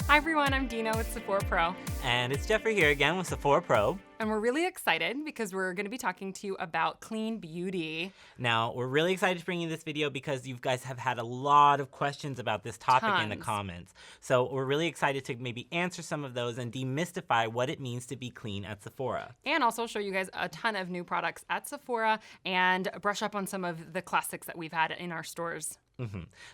Hi everyone, I'm Dina with Sephora Pro. And it's Jeffrey here again with Sephora Pro. And we're really excited because we're going to be talking to you about clean beauty. Now, we're really excited to bring you this video because you guys have had a lot of questions about this topic in the comments. So we're really excited to maybe answer some of those and demystify what it means to be clean at Sephora. And also show you guys a ton of new products at Sephora and brush up on some of the classics that we've had in our stores.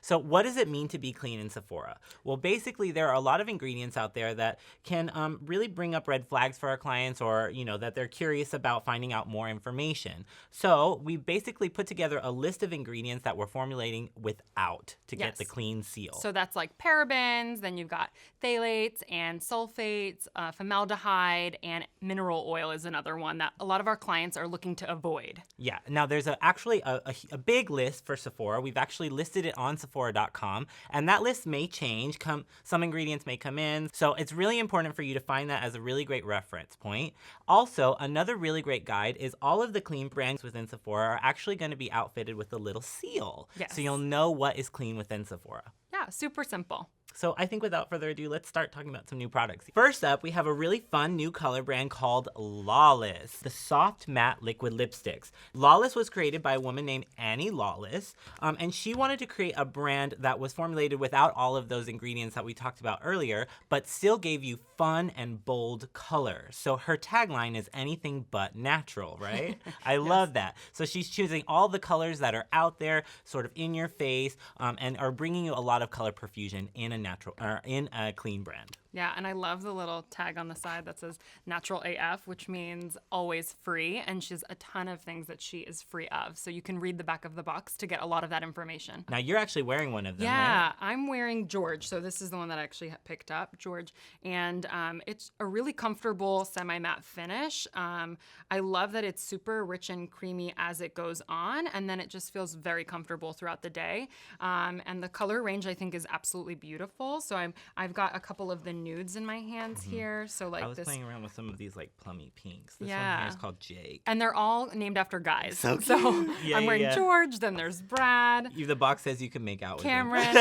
So what does it mean to be clean in Sephora? Well, basically, there are a lot of ingredients out there that can really bring up red flags for our clients, or, that they're curious about finding out more information. So we basically put together a list of ingredients that we're formulating without to get the clean seal. So that's like parabens, then you've got phthalates and sulfates, formaldehyde, and mineral oil is another one that a lot of our clients are looking to avoid. Yeah. Now, there's actually a big list for Sephora. We've actually listed it on Sephora.com, and that list may change. Some ingredients may come in, so it's really important for you to find that as a really great reference point. Also, another really great guide is all of the clean brands within Sephora are actually going to be outfitted with a little seal, so you'll know what is clean within Sephora. Yeah, super simple. So I think without further ado, let's start talking about some new products. First up, we have a really fun new color brand called LAWLESS, the soft matte liquid lipsticks. LAWLESS was created by a woman named Lawless, and she wanted to create a brand that was formulated without all of those ingredients that we talked about earlier, but still gave you fun and bold color. So her tagline is anything but natural, right? I love that. So she's choosing all the colors that are out there, sort of in your face, and are bringing you a lot of color profusion in a clean brand. Yeah, and I love the little tag on the side that says natural AF, which means always free, and she has a ton of things that she is free of. So you can read the back of the box to get a lot of that information. Now, you're actually wearing one of them, yeah, right? I'm wearing George. So this is the one that I actually picked up, George. And it's a really comfortable semi-matte finish. I love that it's super rich and creamy as it goes on, and then it just feels very comfortable throughout the day. And the color range, I think, is absolutely beautiful. So I've got a couple of the nudes in my hands here. So like I was playing around with some of these like plummy pinks. This one here is called Jake. And they're all named after guys. So cute. So I'm wearing George, then there's Brad. The box says you can make out with Cameron,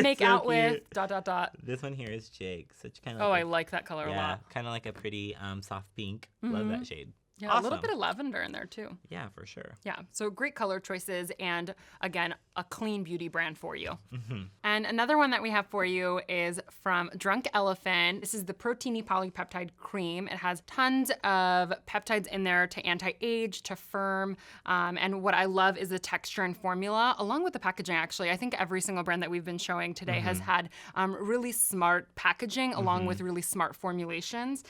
make out with, ... This one here is Jake. Such kind of I like that color a lot. Kind of like a pretty soft pink. Love that shade. Yeah, awesome. A little bit of lavender in there too. Yeah, for sure. Yeah, so great color choices, and again, a clean beauty brand for you. And another one that we have for you is from Drunk Elephant. This is the PROTINI Polypeptide Cream. It has tons of peptides in there to anti-age, to firm, and what I love is the texture and formula, along with the packaging actually. I think every single brand that we've been showing today has had really smart packaging along with really smart formulations.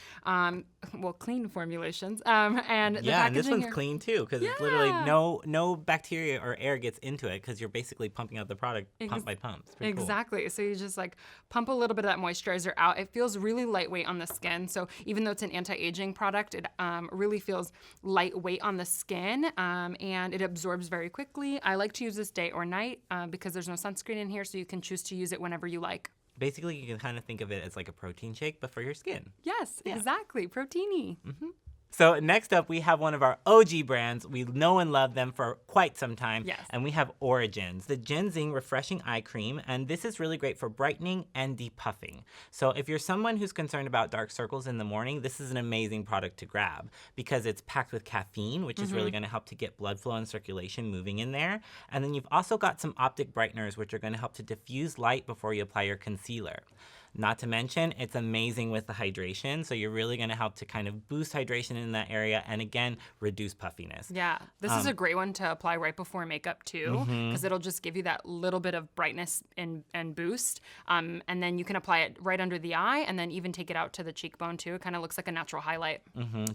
Clean formulations. And the and this one's here, clean too, because it's literally no bacteria or air gets into it, because you're basically pumping out the product pump by pump. It's pretty exactly. cool. So you just like pump a little bit of that moisturizer out. It feels really lightweight on the skin. So even though it's an anti-aging product, it really feels lightweight on the skin, and it absorbs very quickly. I like to use this day or night because there's no sunscreen in here, so you can choose to use it whenever you like. Basically, you can kind of think of it as like a protein shake, but for your skin. Yes, exactly. PROTINI. So next up, we have one of our OG brands. We know and love them for quite some time. Yes. And we have Origins, the Ginseng Refreshing Eye Cream. And this is really great for brightening and depuffing. So if you're someone who's concerned about dark circles in the morning, this is an amazing product to grab because it's packed with caffeine, which is really going to help to get blood flow and circulation moving in there. And then you've also got some optic brighteners, which are going to help to diffuse light before you apply your concealer. Not to mention, it's amazing with the hydration, so you're really going to help to kind of boost hydration in that area and, again, reduce puffiness. Yeah, this is a great one to apply right before makeup, too, because it'll just give you that little bit of brightness and boost, and then you can apply it right under the eye and then even take it out to the cheekbone, too. It kind of looks like a natural highlight.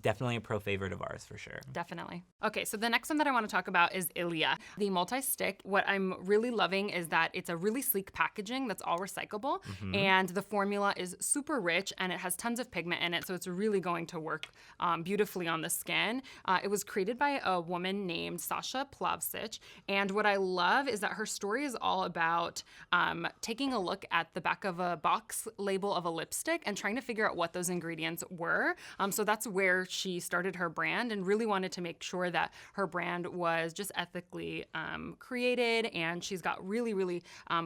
Definitely a pro favorite of ours, for sure. Definitely. Okay, so the next one that I want to talk about is lilah, the multi-stick. What I'm really loving is that it's a really sleek packaging that's all recyclable, and the formula is super rich and it has tons of pigment in it, so it's really going to work beautifully on the skin. It was created by a woman named Sasha Plavsic, and what I love is that her story is all about taking a look at the back of a box label of a lipstick and trying to figure out what those ingredients were. So that's where she started her brand and really wanted to make sure that her brand was just ethically created, and she's got really, really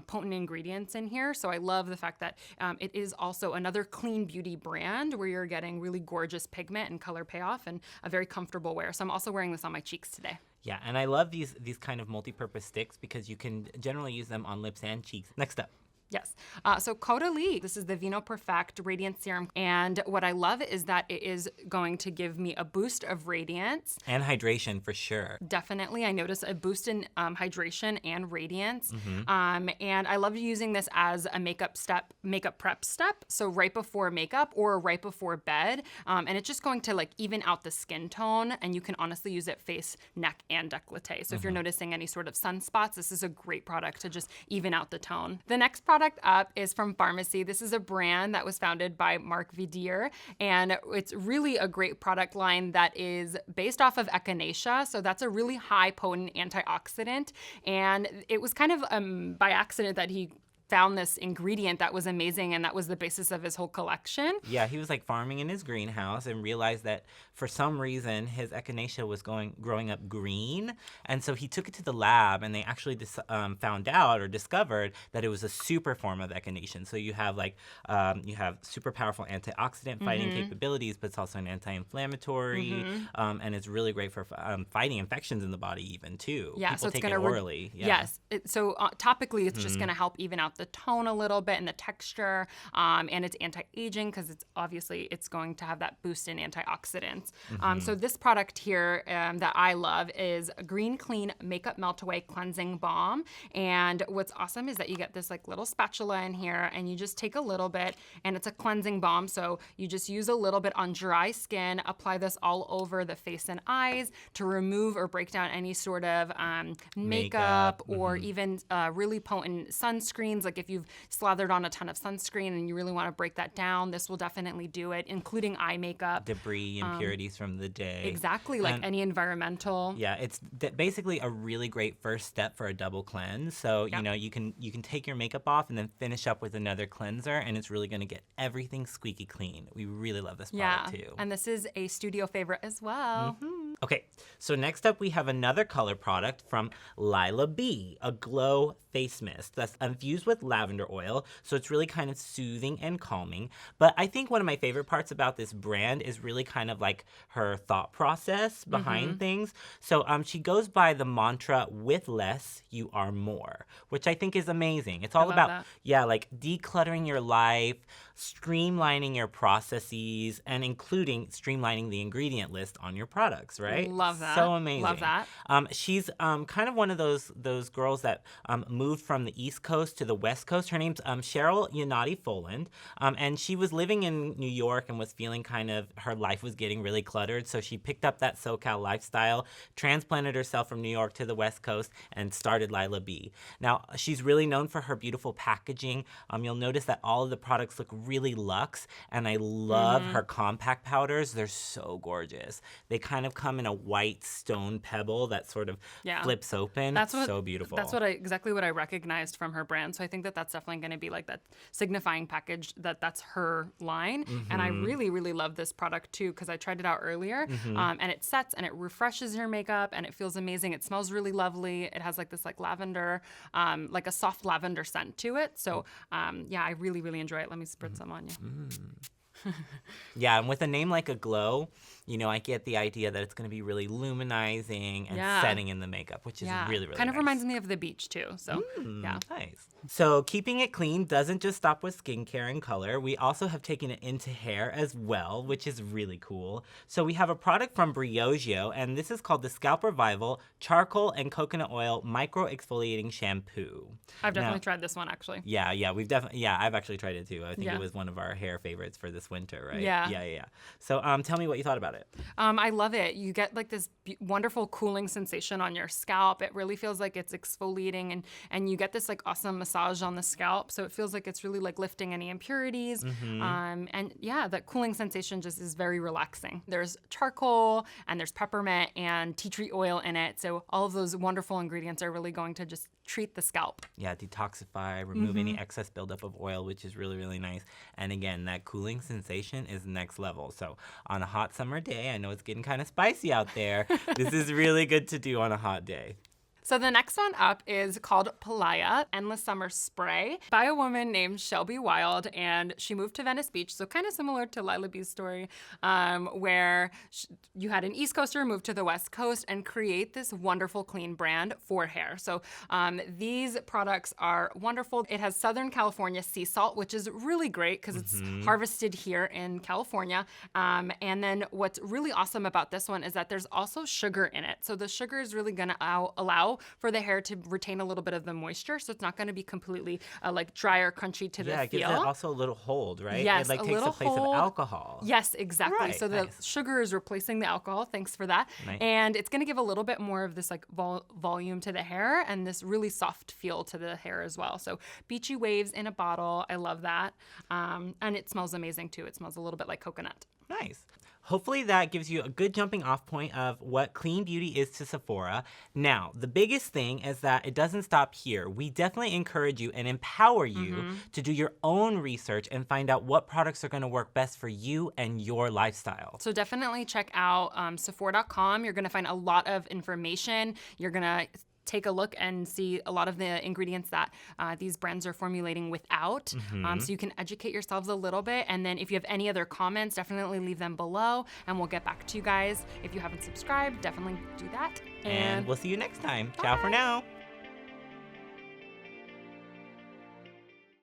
potent ingredients in here. So I love the fact that it is also another clean beauty brand where you're getting really gorgeous pigment and color payoff and a very comfortable wear. So I'm also wearing this on my cheeks today. Yeah, and I love these kind of multi-purpose sticks because you can generally use them on lips and cheeks. Next up. Yes. So Caudalie, this is the VINOPERFECT Radiance Serum. And what I love is that it is going to give me a boost of radiance. And hydration for sure. Definitely. I notice a boost in hydration and radiance. And I love using this as a makeup prep step. So right before makeup or right before bed. And it's just going to like even out the skin tone. And you can honestly use it face, neck, and décolleté. So if you're noticing any sort of sunspots, this is a great product to just even out the tone. The next product up is from Pharmacy. This is a brand that was founded by Mark Vidier, and it's really a great product line that is based off of echinacea. So that's a really high potent antioxidant, and it was kind of by accident that he found this ingredient that was amazing, and that was the basis of his whole collection. Yeah, he was like farming in his greenhouse and realized that for some reason his echinacea was growing up green, and so he took it to the lab, and they actually found out or discovered that it was a super form of echinacea. So you have like you have super powerful antioxidant fighting capabilities, but it's also an anti-inflammatory, and it's really great for fighting infections in the body even too. Yeah, people so it's take gonna it orally. Yes, so topically it's just gonna help even out the tone a little bit and the texture, and it's anti-aging because it's going to have that boost in antioxidants. So this product here that I love is a Green Clean Makeup Melt Away Cleansing Balm, and what's awesome is that you get this like little spatula in here, and you just take a little bit, and it's a cleansing balm, so you just use a little bit on dry skin, apply this all over the face and eyes to remove or break down any sort of makeup or even really potent sunscreens. Like if you've slathered on a ton of sunscreen and you really want to break that down, this will definitely do it, including eye makeup. Debris, impurities from the day. Exactly, like any environmental. Yeah, it's basically a really great first step for a double cleanse. So, you know, you can take your makeup off and then finish up with another cleanser, and it's really going to get everything squeaky clean. We really love this product too. And this is a studio favorite as well. Okay, so next up we have another color product from Lilah B, a glow face mist that's infused with lavender oil, so it's really kind of soothing and calming. But I think one of my favorite parts about this brand is really kind of like her thought process behind things. So she goes by the mantra, with less, you are more, which I think is amazing. It's all about, like decluttering your life, streamlining your processes, and including streamlining the ingredient list on your products, right? Love that. So amazing. Love that. She's kind of one of those girls that moved from the East Coast to the West Coast. Her name's Cheryl Yanati Foland, and she was living in New York and was feeling kind of her life was getting really cluttered, so she picked up that SoCal lifestyle, transplanted herself from New York to the West Coast, and started Lilah B. Now, she's really known for her beautiful packaging. You'll notice that all of the products look really luxe, and I love her compact powders. They're so gorgeous. They kind of come in a white stone pebble that sort of flips open. That's so beautiful. That's exactly what I recognized from her brand. So I think that that's definitely going to be like that signifying package that's her line. And I really, really love this product too because I tried it out earlier, and it sets and it refreshes your makeup and it feels amazing. It smells really lovely. It has like this like lavender, like a soft lavender scent to it. So yeah, I really, really enjoy it. Let me spritz some on you. Yeah, and with a name like AGLOW, you know, I get the idea that it's going to be really luminizing and setting in the makeup, which is really, really kind of nice. reminds me of the beach too. So yeah, nice. So keeping it clean doesn't just stop with skincare and color. We also have taken it into hair as well, which is really cool. So we have a product from Briogeo, and this is called the Scalp Revival Charcoal and Coconut Oil Micro-Exfoliating Shampoo. I've definitely tried this one actually. Yeah, I've actually tried it too. I think it was one of our hair favorites for this winter, right? Yeah. So tell me what you thought about it. I love it. You get like this wonderful cooling sensation on your scalp. It really feels like it's exfoliating, and you get this like awesome massage on the scalp. So it feels like it's really like lifting any impurities. And yeah, that cooling sensation just is very relaxing. There's charcoal and there's peppermint and tea tree oil in it. So all of those wonderful ingredients are really going to just treat the scalp. Yeah, detoxify, remove any excess buildup of oil, which is really, really nice. And again, that cooling sensation is next level. So on a hot summer day, I know it's getting kind of spicy out there. This is really good to do on a hot day. So the next one up is called Playa Endless Summer Spray by a woman named Shelby Wild, and she moved to Venice Beach, so kind of similar to Lila B's story, where you had an East Coaster move to the West Coast and create this wonderful clean brand for hair. So these products are wonderful. It has Southern California sea salt, which is really great because it's harvested here in California. And then what's really awesome about this one is that there's also sugar in it. So the sugar is really gonna allow for the hair to retain a little bit of the moisture, so it's not gonna be completely like dry or crunchy to the feel. Yeah, it gives it also a little hold, right? Yes, it like a takes the little place hold. of alcohol. Yes, exactly. Right, So the nice. sugar is replacing the alcohol. Thanks for that. Nice. And it's gonna give a little bit more of this like volume to the hair and this really soft feel to the hair as well. So beachy waves in a bottle. I love that. And it smells amazing too. It smells a little bit like coconut. Nice. Hopefully that gives you a good jumping off point of what clean beauty is to Sephora. Now, the biggest thing is that it doesn't stop here. We definitely encourage you and empower you to do your own research and find out what products are gonna work best for you and your lifestyle. So definitely check out Sephora.com. You're gonna find a lot of information. You're gonna take a look and see a lot of the ingredients that these brands are formulating without. So you can educate yourselves a little bit. And then if you have any other comments, definitely leave them below and we'll get back to you guys. If you haven't subscribed, definitely do that. And we'll see you next time. Ciao for now.